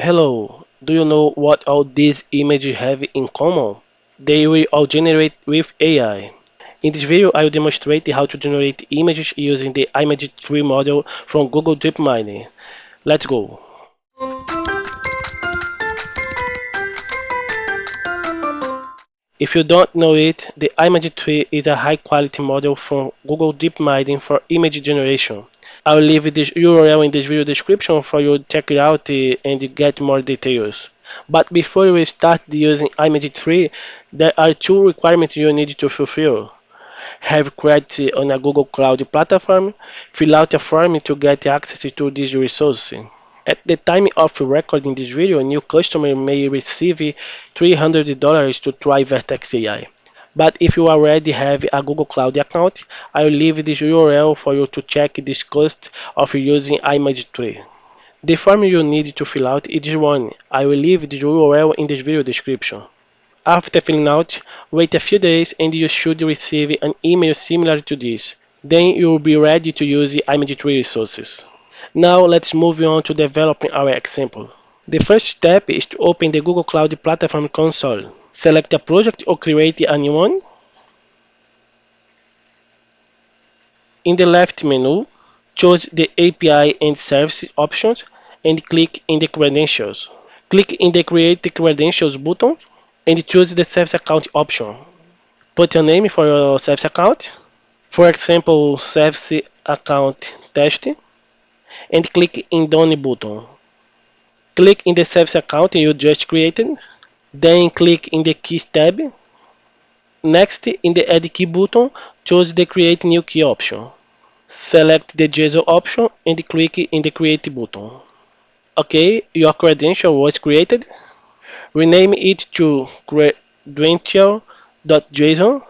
Hello, do you know what all these images have in common? They will all generate with AI. In this video, I will demonstrate how to generate images using the Image3 model from Google DeepMind. Let's go. If you don't know it, the Image3 is a high-quality model from Google DeepMind for image generation. I will leave this URL in this video description for you to check it out and get more details. But before we start using Image3, there are two requirements you need to fulfill. Have credit on a Google Cloud platform, fill out a form to get access to this resource. At the time of recording this video, a new customer may receive $300 to try Vertex AI. But if you already have a Google Cloud account, I will leave this URL for you to check this cost of using Image3. The form you need to fill out is this one. I will leave the URL in this video description. After filling out, wait a few days and you should receive an email similar to this. Then you will be ready to use the Image3 resources. Now let's move on to developing our example. The first step is to open the Google Cloud Platform console. Select a project or create a new one. In the left menu, choose the API and Service options and click in the Credentials. Click in the Create Credentials button and choose the Service Account option. Put a name for your Service account, for example, Service Account Test, and click in Done button. Click in the Service account you just created, then click in the Keys tab. Next, in the Add Key button, choose the Create New Key option. Select the JSON option and click in the Create button. Okay, your credential was created. Rename it to credential.json.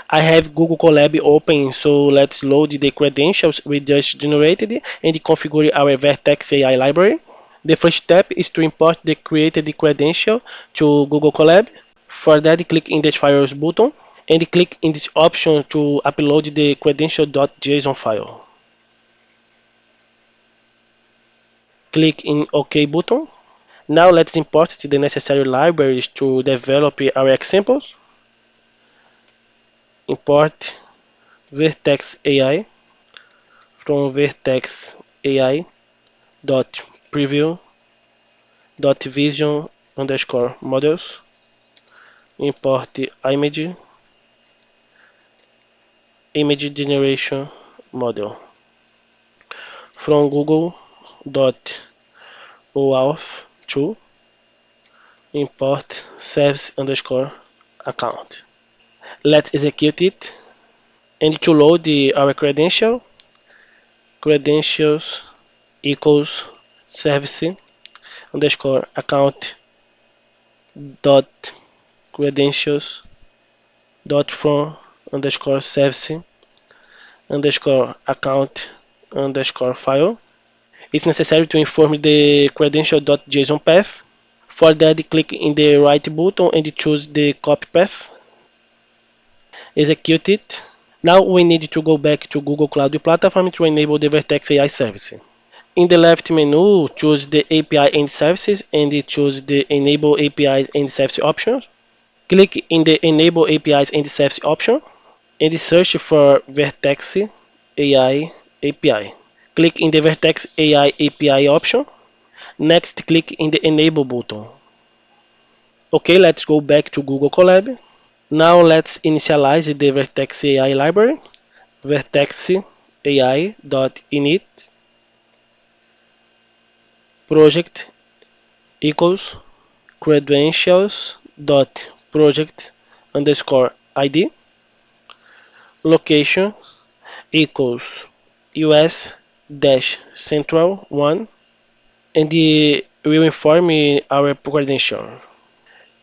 I have Google Colab open, so let's load the credentials we just generated and configure our Vertex AI library. The first step is to import the created credential to Google Colab. For that, click in the Files button and click in this option to upload the credential.json file. Click in OK button. Now let's import the necessary libraries to develop our examples. Import Vertex AI from Vertex AI dot preview dot vision underscore models. Import the image generation model from Google dot OAuth 2. Import service underscore account. Let's execute it. And to load our credentials equals service underscore account dot credentials dot from underscore service underscore account underscore file. It's necessary to inform the credential.json path. For that, click in the right button and choose the copy path. Execute it. Now we need to go back to Google Cloud Platform to enable the Vertex AI service. In the left menu, choose the API and Services and choose the Enable APIs and Services options. Click in the Enable APIs and Services option and search for Vertex AI API. Click in the Vertex AI API option. Next, click in the Enable button. Okay, let's go back to Google Colab. Now let's initialize the Vertex AI library. Vertex AI.init project equals credentials dot project underscore ID. Location equals US dash central 1, and we will inform our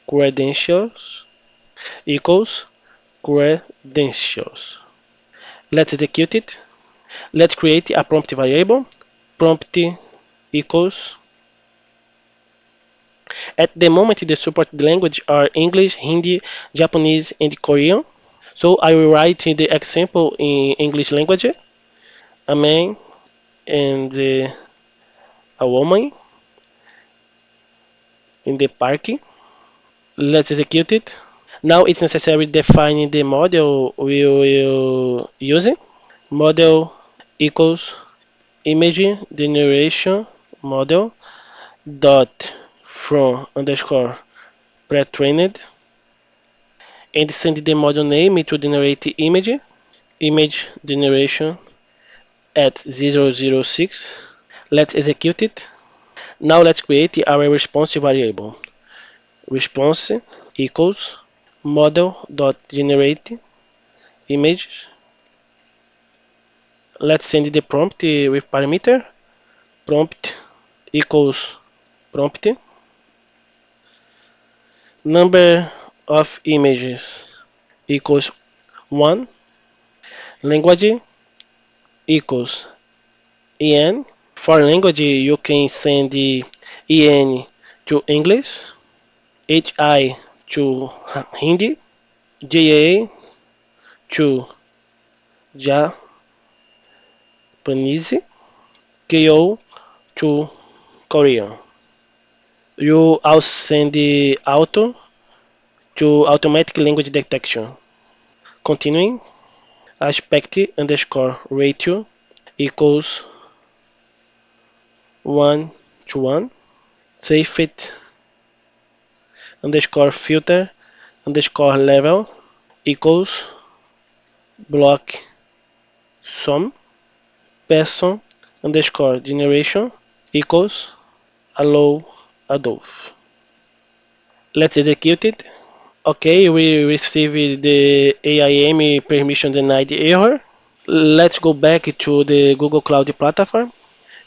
credentials equals credentials. Let's execute it. Let's create a prompt variable. Prompt equals. At the moment, the supported language are English, Hindi, Japanese, and Korean. So I will write the example in English language. A man and a woman in the parking. Let's execute it. Now it's necessary defining the model we will use. Model equals image generation model dot from underscore pre-trained, and send the model name to generate the image generation at 006. Let's execute it. Now let's create our response variable. Response equals model dot generate image. Let's send the prompt with parameter prompt equals prompt number of images equals 1, language equals en. For language you can send the en to English, hi to Hindi, ja to Japanese, ko to Korean. You also send the auto to automatic language detection. Continuing, aspect underscore ratio equals 1 to 1. Save it underscore filter underscore level equals block sum. Person underscore generation equals allow Adolf. Let's execute it. Okay, we received the AIM permission denied error. Let's go back to the Google Cloud Platform.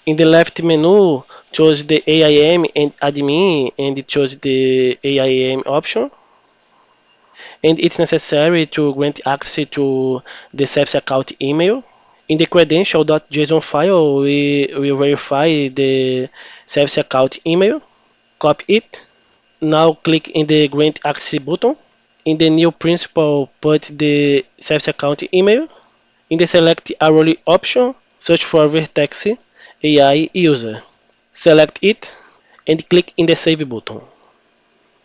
In the left menu, choose the AIM and admin and choose the AIM option. And it's necessary to grant access to the service account email. In the credential.json file, we will verify the service account email. Copy it. Now click in the grant access button. In the new principal, put the service account email. In the select a role option, search for Vertex AI user. Select it and click in the save button.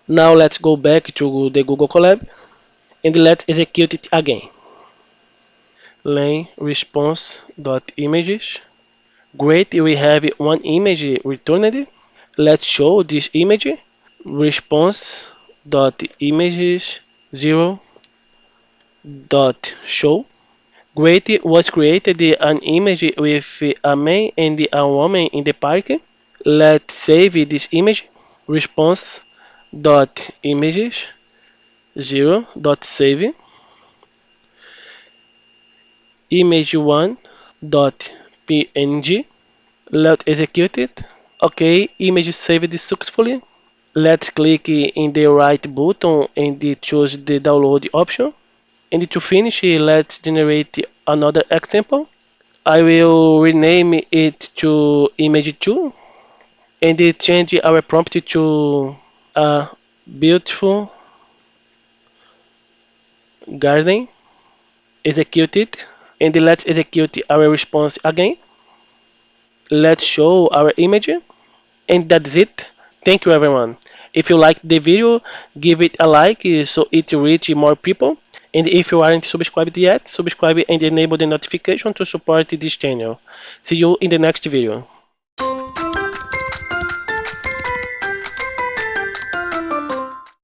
Now let's go back to the Google Colab and let's execute it again. Len response.images. Great, we have one image returned. Let's show this image. Response.images 0.show. Great, was created an image with a man and a woman in the park. Let's save this image. Response.images 0.save. Image1.png. Let's execute it. Okay, image saved successfully. Let's click in the right button and choose the download option. And to finish, let's generate another example. I will rename it to image2 and change our prompt to a beautiful garden. Execute it. And let's execute our response again. Let's show our image. And that's it. Thank you, everyone. If you liked the video, give it a like so it reach more people. And if you aren't subscribed yet, subscribe and enable the notification to support this channel. See you in the next video.